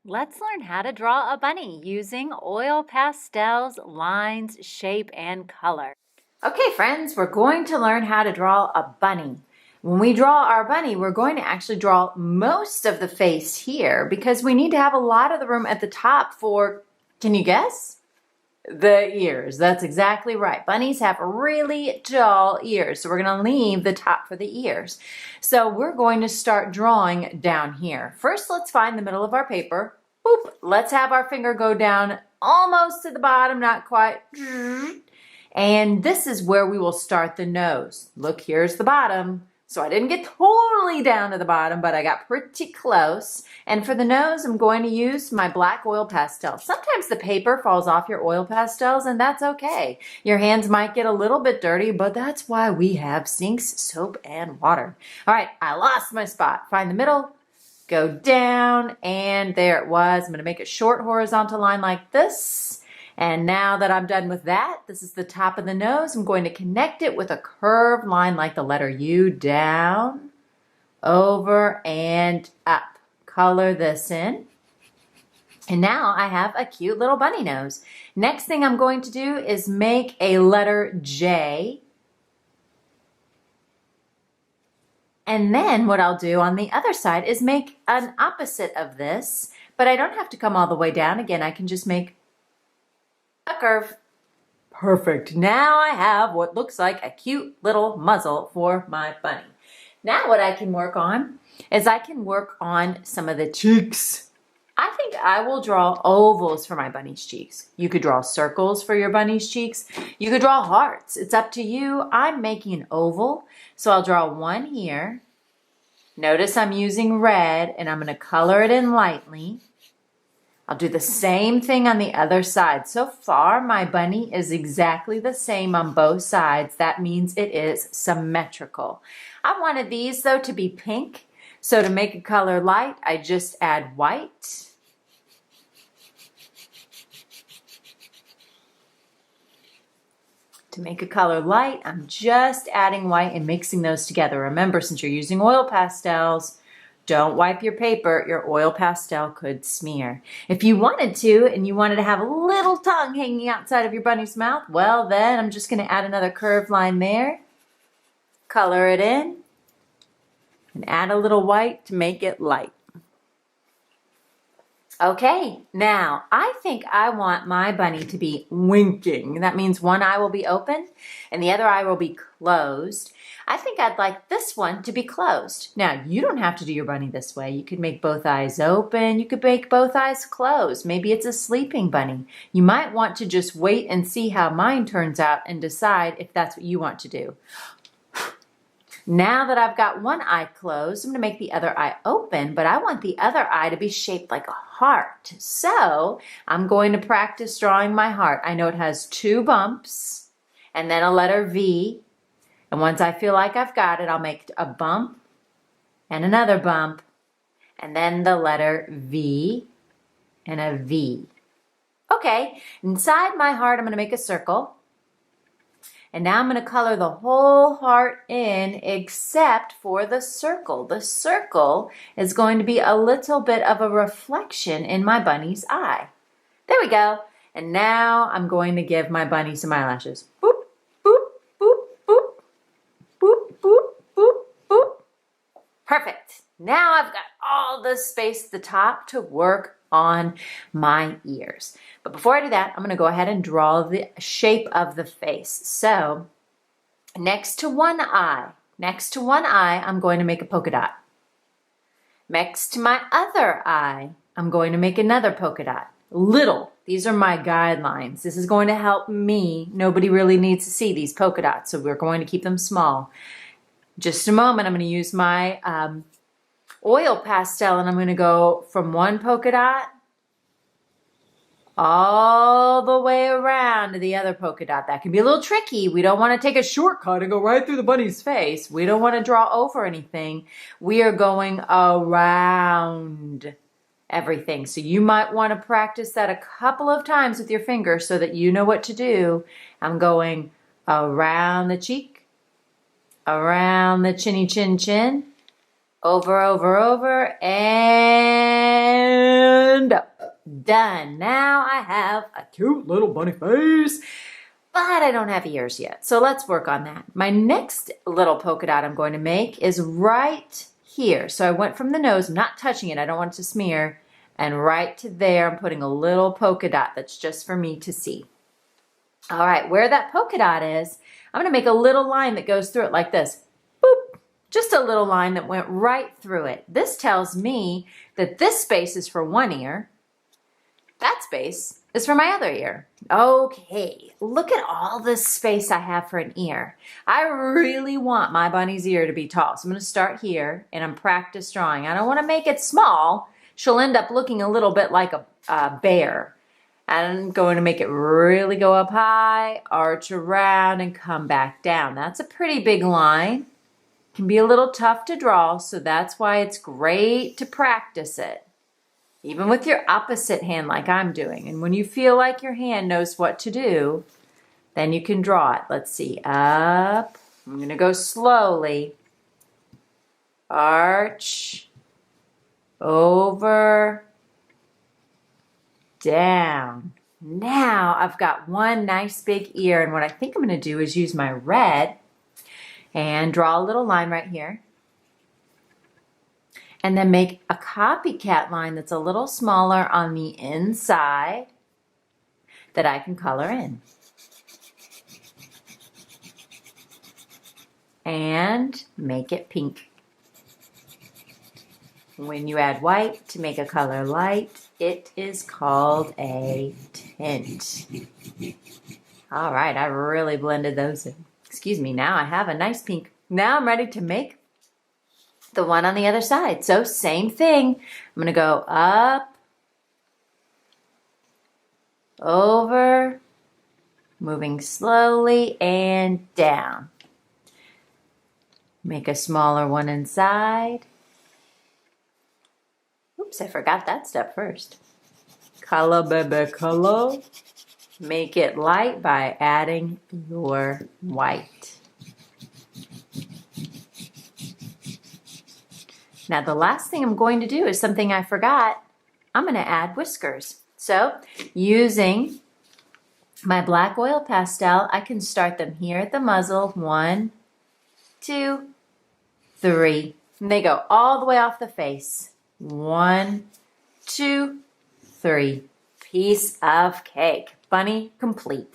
Let's learn how to draw a bunny using oil pastels, lines, shape, and color. Okay, friends, we're going to learn how to draw a bunny. When we draw our bunny, we're going to actually draw most of the face here because we need to have a lot of the room at the top for, can you guess? The ears. That's exactly right. Bunnies have really tall ears, so we're going to leave the top for the ears. So we're going to start drawing down here. First, let's find the middle of our paper. Boop. Let's have our finger go down almost to the bottom, not quite. And this is where we will start the nose. Look, here's the bottom. So I didn't get totally down to the bottom, but I got pretty close. And for the nose, I'm going to use my black oil pastel. Sometimes the paper falls off your oil pastels, and that's okay. Your hands might get a little bit dirty, but that's why we have sinks, soap, and water. All right, I lost my spot. Find the middle, go down, and there it was. I'm going to make a short horizontal line like this. And now that I'm done with that, this is the top of the nose. I'm going to connect it with a curved line like the letter U, down, over, and up. Color this in. And now I have a cute little bunny nose. Next thing I'm going to do is make a letter J. And then what I'll do on the other side is make an opposite of this, but I don't have to come all the way down. Again, I can just make a curve. Perfect. Now I have what looks like a cute little muzzle for my bunny. Now what I can work on is I can work on some of the cheeks. I think I will draw ovals for my bunny's cheeks. You could draw circles for your bunny's cheeks. You could draw hearts. It's up to you. I'm making an oval, so I'll draw one here. Notice I'm using red, and I'm going to color it in lightly. I'll do the same thing on the other side. So far, my bunny is exactly the same on both sides. That means it is symmetrical. I wanted these, though, to be pink. So to make a color light, I just add white. To make a color light, I'm just adding white and mixing those together. Remember, since you're using oil pastels, don't wipe your paper. Your oil pastel could smear. If you wanted to, and you wanted to have a little tongue hanging outside of your bunny's mouth, well then I'm just going to add another curved line there. Color it in. And add a little white to make it light. Okay, now I think I want my bunny to be winking. That means one eye will be open and the other eye will be closed. I think I'd like this one to be closed. Now, you don't have to do your bunny this way. You could make both eyes open. You could make both eyes closed. Maybe it's a sleeping bunny. You might want to just wait and see how mine turns out and decide if that's what you want to do. Now that I've got one eye closed, I'm going to make the other eye open, but I want the other eye to be shaped like a heart. So I'm going to practice drawing my heart. I know it has two bumps and then a letter V. And once I feel like I've got it, I'll make a bump and another bump and then the letter V and a V. Okay, inside my heart, I'm going to make a circle. And now I'm going to color the whole heart in except for the circle. The circle is going to be a little bit of a reflection in my bunny's eye. There we go. And now I'm going to give my bunny some eyelashes. Boop, boop, boop, boop, boop, boop, boop, boop. Perfect. Now I've got all the space at the top to work on my ears. But before I do that, I'm going to go ahead and draw the shape of the face. So next to one eye, I'm going to make a polka dot. Next to my other eye, I'm going to make another polka dot. Little. These are my guidelines. This is going to help me. Nobody really needs to see these polka dots, so we're going to keep them small. Just a moment, I'm going to use my oil pastel, and I'm going to go from one polka dot all the way around to the other polka dot. That can be a little tricky. We don't want to take a shortcut and go right through the bunny's face. We don't want to draw over anything. We are going around everything. So you might want to practice that a couple of times with your fingers so that you know what to do. I'm going around the cheek, around the chinny chin chin, over, over, over, and up. done. Now I have a cute little bunny face, but I don't have ears yet. So let's work on that. My next little polka dot I'm going to make is right here. So I went from the nose, I'm not touching it, I don't want it to smear, and right to there I'm putting a little polka dot that's just for me to see. All right, where that polka dot is, I'm gonna make a little line that goes through it like this. Boop, just a little line that went right through it. This tells me that this space is for one ear, that space is for my other ear. Okay, look at all this space I have for an ear. I really want my bunny's ear to be tall. So I'm gonna start here and I'm practice drawing. I don't wanna make it small. She'll end up looking a little bit like a bear. I'm going to make it really go up high, arch around, and come back down. That's a pretty big line. It can be a little tough to draw, so that's why it's great to practice it. Even with your opposite hand like I'm doing. And when you feel like your hand knows what to do, then you can draw it. Let's see, up. I'm going to go slowly. Arch, over, down. Now I've got one nice big ear, and what I think I'm going to do is use my red and draw a little line right here. And then make a copycat line that's a little smaller on the inside that I can color in. And make it pink. When you add white to make a color light, it is called a tint. All right, I really blended those in. Excuse me, now I have a nice pink. Now I'm ready to make the one on the other side. So same thing. I'm gonna go up, over, moving slowly, and down. Make a smaller one inside. Oops, I forgot that step first. Color, baby, color. Make it light by adding your white. Now the last thing I'm going to do is something I forgot. I'm going to add whiskers. So using my black oil pastel, I can start them here at the muzzle. 1, 2, 3. And they go all the way off the face. 1, 2, 3. Piece of cake. Bunny complete.